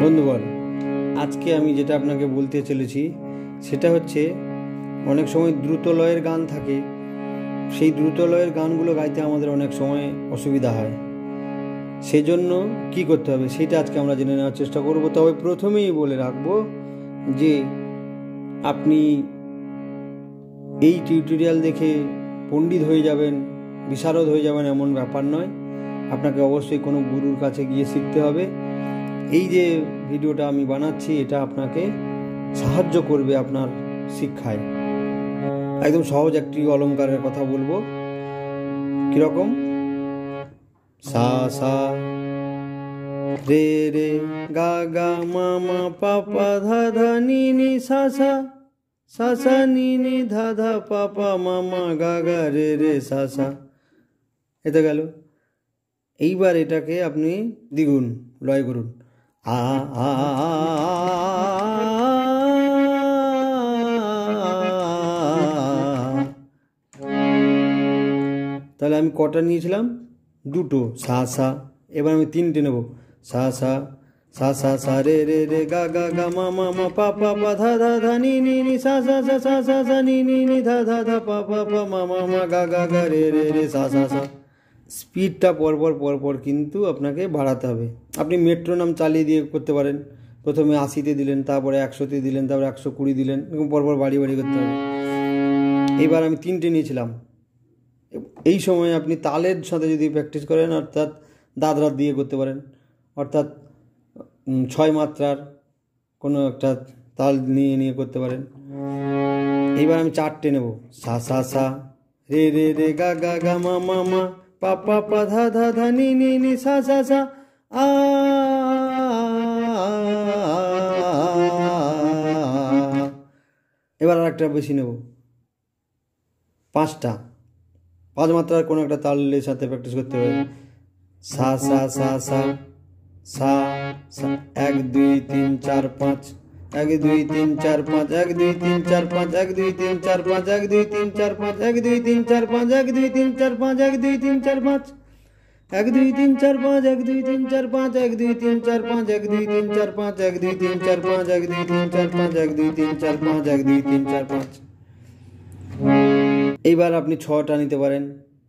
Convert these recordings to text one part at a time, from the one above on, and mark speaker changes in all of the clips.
Speaker 1: বন্ধুগণ, আজকে আমি যেটা আপনাকে বলতে চলেছি সেটা হচ্ছে, অনেক সময় দ্রুত লয়ের গান থাকে, সেই দ্রুত লয়ের গানগুলো গাইতে আমাদের অনেক সময় অসুবিধা হয়। সেজন্য কি করতে হবে সেটা আজকে আমরা জেনে নেওয়ার চেষ্টা করব। তবে প্রথমেই বলে রাখবো যে আপনি এই টিউটোরিয়াল দেখে পণ্ডিত হয়ে যাবেন, বিশারদ হয়ে যাবেন এমন ব্যাপার নয়। আপনাকে অবশ্যই কোনো গুরুর কাছে গিয়ে শিখতে হবে। এই যে ভিডিওটা আমি বানাচ্ছি এটা আপনাকে সাহায্য করবে আপনার শিক্ষায়। একদম সহজ একটি অলঙ্কারের কথা বলবো। কিরকম? সা সা রে রে গা গা মা মা পা পা ধা ধা নি নি সা সা, সা সা নি নি ধা ধা পা পা মা মা গা গা রে রে সা সা। এটা গেল। এইবার এটাকে আপনি দ্বিগুণ লয় করুন। আ আ তাহলে আমি কটা নিয়েছিলাম? দুটো। সা সা। এবার আমি তিনটে নেব। সা সা, সা সা সা রে রে রে গা গা গা মা মা মা পা পা পা ধা ধা ধা নি নি নি সা সা সা সা সা সা নি নি নি ধা ধা ধা পা পা পা মা মা মা গা গা গা রে রে রে সা সা সা। স্পিডটা পরপর কিন্তু আপনাকে বাড়াতে হবে। আপনি মেট্রোনম চালিয়ে দিয়ে করতে পারেন। প্রথমে 80-তে দিলেন, তারপরে 100-তে দিলেন, তারপরে 120 দিলেন, এরকম পরপর বাড়িয়ে করতে হবে। এবার আমি 3টে নিয়েছিলাম। এই সময় আপনি তালের সাথে যদি প্র্যাকটিস করেন, অর্থাৎ দাদরা দিয়ে করতে পারেন, অর্থাৎ 6 মাত্রার কোনো একটা তাল নিয়ে করতে পারেন। এইবার আমি 4টে নেব। সা সা সা রে রে রে গা গা গা মা মা মা পা পা পা ধা ধা ধা নি নি নি সা সা সা আ। এবার আর একটা বেশি নেব, 5টা। 5 মাত্রার কোনো একটা তালের সাথে প্র্যাকটিস করতে হবে। সা সা সা সা সা সা 1 2 3 4 5 1 2 3 4 5 1 2 3 4 5 1 2 3 4 5 1 2 3 4 5 1 2 3 4 5 1 2 3 4 5 1 2 3 4 5 1 2 3 4 5 1 2 3 4 5 1 2 3 4 5 1 2 3 4 5 1 2 3 4 5 1 2 3 4 5 1 2 3 4 5 1 2 3 4 5। এইবার আপনি 6টা নিতে পারেন,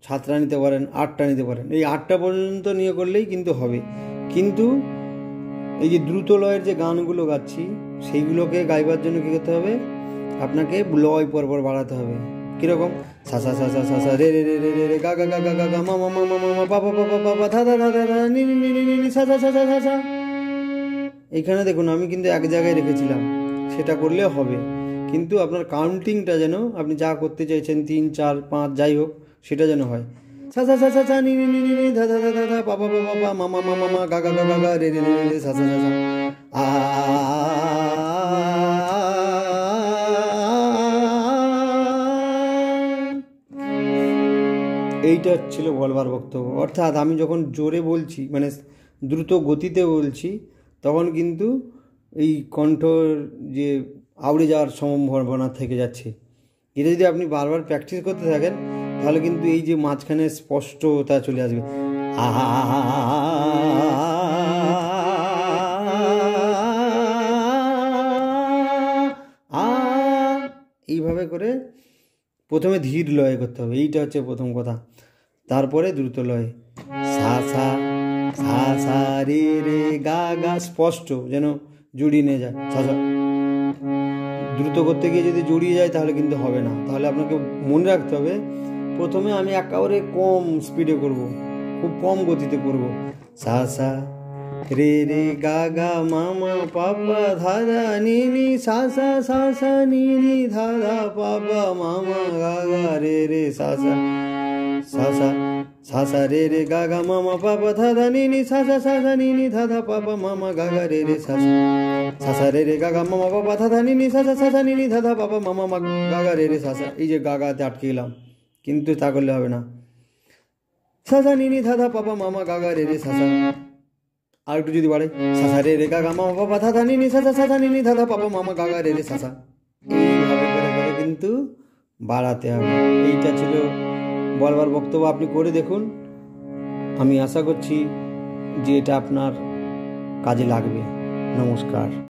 Speaker 1: 7টা নিতে পারেন, 8টা নিতে পারেন। এই 8টা পর্যন্ত নিয়ে করলেই কিন্তু হবে। কিন্তু এই যে দ্রুত লয়ের যে গানগুলো গাচ্ছি সেইগুলোকে গাইবার জন্য কী করতে হবে? আপনাকে লয় পরপর বাড়াতে হবে। কীরকম? সা সা সা সা সা সা রে রে রে রে রে রে গা গা গা গা গা গা মা মা মা মা মা মা পা পা পা পা পা ধা ধা ধা ধা ধা নি নি নি নি নি সা সা সা সা সা সা। এইখানে দেখুন আমি কিন্তু এক জায়গায় রেখেছিলাম, সেটা করলেও হবে। কিন্তু আপনার কাউন্টিংটা যেন আপনি যা করতে চাইছেন 3 4 5 যাই হোক সেটা যেন হয়। সা সা সা সা সা নি নি নি নি ধা ধা ধা ধা ধা পা পা পা পা পা মা মা মা মা মা গা গা গা গা গা রে রে রে রে সা সা সা সা আ। এইটা ছিল বলবার বক্তব্য। অর্থাৎ আমি যখন জোরে বলছি, মানে দ্রুত গতিতে বলছি, তখন কিন্তু এই কণ্ঠর যে আউড়ে যাওয়ার সম্ভাবনা থেকে যাচ্ছে। এটা যদি আপনি বারবার প্র্যাকটিস করতে থাকেন তাহলে কিন্তু এই যে মাঝখানে স্পষ্টতা চলে আসবে। এইভাবে করে প্রথমে ধীর লয় করতে হবে। এইটা হচ্ছে প্রথম কথা। তারপরে দ্রুত লয়। সা সা সা সা রে রে গা গা স্পষ্ট যেন জড়িয়ে নিয়ে যায়। সা সা। দ্রুত করতে গিয়ে যদি জড়িয়ে যায় তাহলে কিন্তু হবে না। তাহলে আপনাকে মনে রাখতে হবে প্রথমে আমি একেবারে কম স্পিডে করব, খুব কম গতিতে করব। সা সা রে রে গা গা মা মা পা পা ধা ধা নি নি সা সা সা সা নি নি ধা ধা পা পা মা মা গা গা রে রে সা সা সা সা সা সা রে রে গা গা মা মা পা পা ধা ধা নি নি সা সা সা সা নি নি ধা ধা পা পা মা মা গা গা রে রে সা সা সা সা রে রে গা গা মা মা পা পা ধা ধা নি নি সা সা সা সা নি নি ধা ধা পা পা মা মা গা গা রে রে সা সা। এই যে গা গাতে আটকে গেলাম, কিন্তু তা করলে হবে না। সা সা নি নি ধা ধা পা পা মা মা গা গা রে রে সা সা। আর একটু যদি বাড়ে, সা সা রে রে গা গা মা মা পা পা ধা ধা নি নি সা সা সা সা নি নি ধা ধা পা পা মা মা গা গা রে রে সা সা। এইভাবে করে কিন্তু বাড়াতে হবে। এইটা ছিল বলবার বক্তব্য। আপনি করে দেখুন, আমি আশা করছি যে এটা আপনার কাজে লাগবে। নমস্কার।